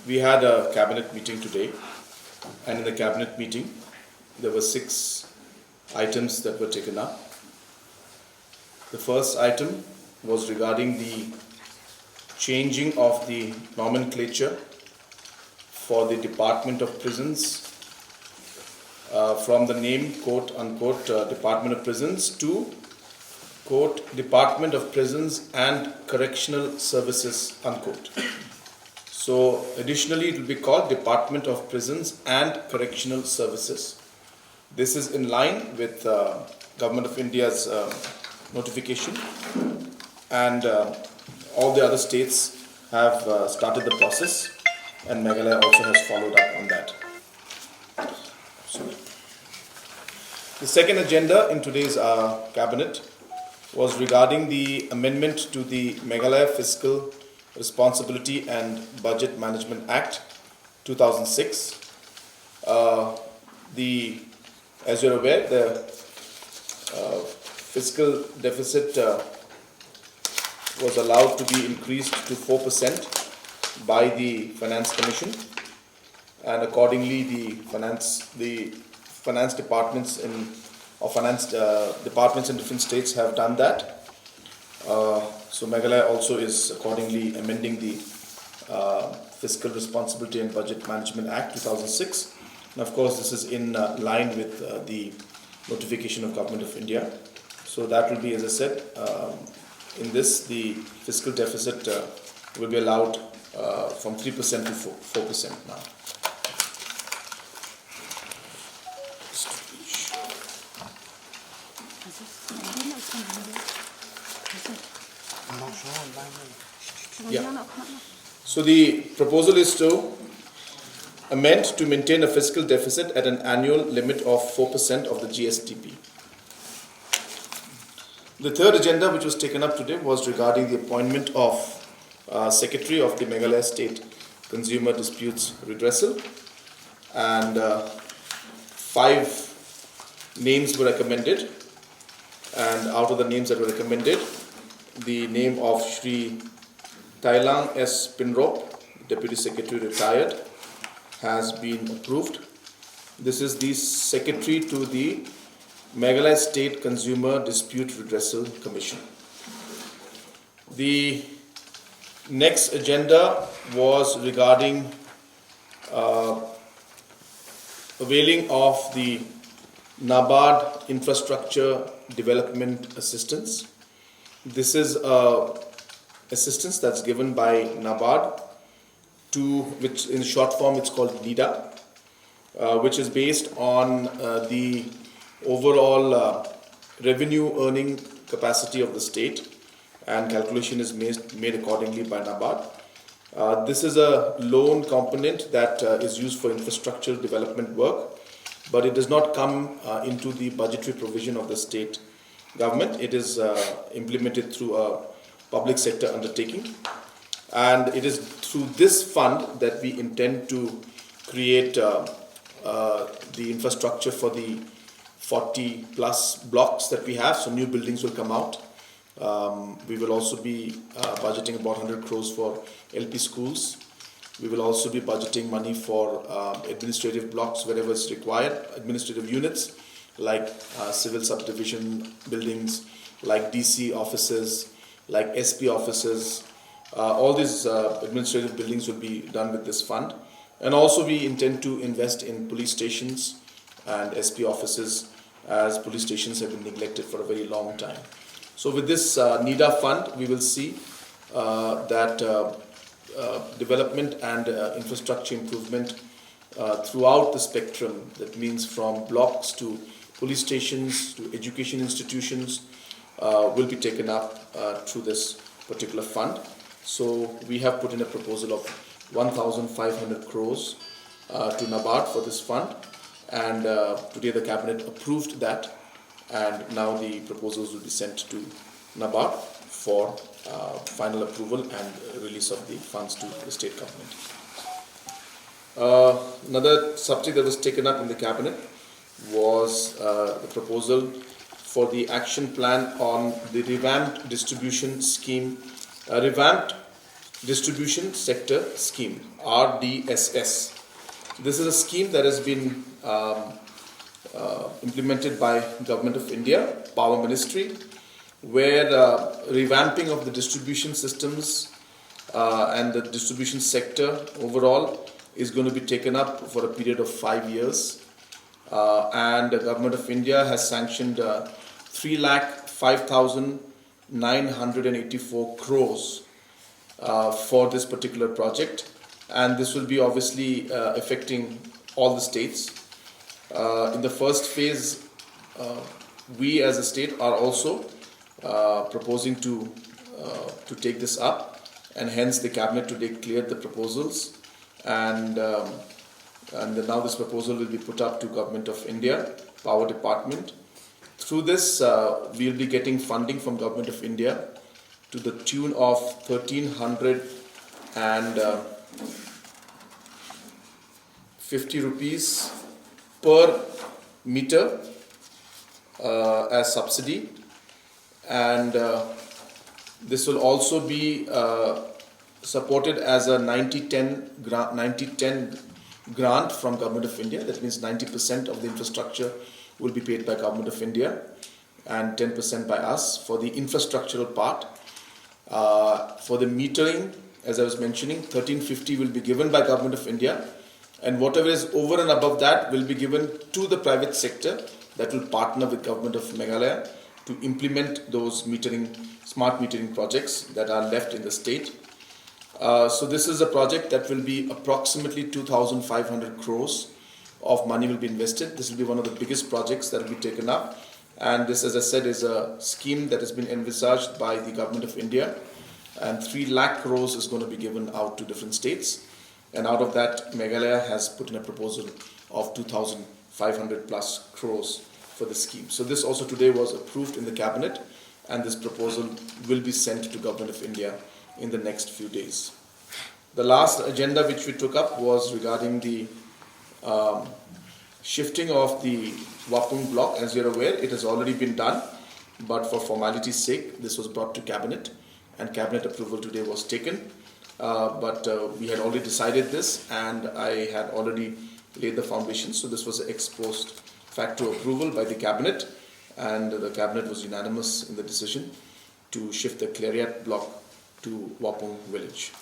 We had a cabinet meeting today, and in the cabinet meeting, there were 6 items that were taken up. The first item was regarding the changing of the nomenclature for the Department of Prisons from the name quote unquote Department of Prisons to quote Department of Prisons and Correctional Services unquote. So additionally it will be called Department of Prisons and Correctional Services. This is in line with Government of India's notification, and all the other states have started the process, and Meghalaya also has followed up on that. The second agenda in today's cabinet was regarding the amendment to the Meghalaya Fiscal Responsibility and Budget Management Act 2006. As you're aware, the fiscal deficit was allowed to be increased to 4% by the Finance Commission, and accordingly the finance departments in different states have done that. So Meghalaya also is accordingly amending the Fiscal Responsibility and Budget Management Act 2006. And of course this is in line with the notification of Government of India. So that will be, as I said, in this the fiscal deficit will be allowed from 3% to 4% now. Yeah. So the proposal is to amend to maintain a fiscal deficit at an annual limit of 4% of the GSDP. The third agenda which was taken up today was regarding the appointment of Secretary of the Meghalaya State Consumer Disputes Redressal, and 5 names were recommended, and out of the names that were recommended, the name of Shri Thailang S. Pinrop, Deputy Secretary retired, has been approved. This is the Secretary to the Meghalaya State Consumer Dispute Redressal Commission. The next agenda was regarding availing of the NABARD Infrastructure Development Assistance. This is assistance that's given by NABARD to, which in short form it's called NIDA, which is based on the overall revenue earning capacity of the state, and calculation is made accordingly by NABARD. This is a loan component that is used for infrastructure development work, but it does not come into the budgetary provision of the state government. It is implemented through a public sector undertaking, and it is through this fund that we intend to create the infrastructure for the 40 plus blocks that we have. So new buildings will come out. We will also be budgeting about 100 crores for LP schools. We will also be budgeting money for administrative blocks wherever it's required, administrative units like civil subdivision buildings, like DC offices, like SP offices. All these administrative buildings will be done with this fund. And also we intend to invest in police stations and SP offices, as police stations have been neglected for a very long time. So with this NIDA fund, we will see that development and infrastructure improvement throughout the spectrum. That means from blocks to police stations to education institutions will be taken up through this particular fund. So we have put in a proposal of 1,500 crores to NABARD for this fund, and today the cabinet approved that, and now the proposals will be sent to NABARD for final approval and release of the funds to the state government. Another subject that was taken up in the cabinet was the proposal for the action plan on the revamped distribution scheme, revamped Distribution Sector Scheme, RDSS. This is a scheme that has been implemented by Government of India, Power Ministry, where revamping of the distribution systems and the distribution sector overall is going to be taken up for a period of 5 years. And the Government of India has sanctioned 3,05,984 crores for this particular project, and this will be obviously affecting all the states. In the first phase, we as a state are also proposing to take this up, and hence the cabinet today cleared the proposals, and now this proposal will be put up to Government of India, Power Department. Through this, we will be getting funding from Government of India to the tune of 1,350 rupees per meter as subsidy, and this will also be supported as a 90-10 grant from Government of India. That means 90% of the infrastructure will be paid by Government of India and 10% by us for the infrastructural part. For the metering, as I was mentioning, 1,350 will be given by Government of India, and whatever is over and above that will be given to the private sector that will partner with Government of Meghalaya to implement those smart metering projects that are left in the state. So this is a project that will be approximately 2,500 crores of money will be invested. This will be one of the biggest projects that will be taken up, and this, as I said, is a scheme that has been envisaged by the Government of India, and 3 lakh crores is going to be given out to different states, and out of that Meghalaya has put in a proposal of 2,500 plus crores for the scheme. So this also today was approved in the cabinet, and this proposal will be sent to Government of India in the next few days. The last agenda which we took up was regarding the shifting of the Wapung block. As you're aware, it has already been done, but for formality's sake, this was brought to cabinet, and cabinet approval today was taken. But we had already decided this, and I had already laid the foundation. So this was an ex post facto approval by the cabinet, and the cabinet was unanimous in the decision to shift the Clariat block to Wapung village.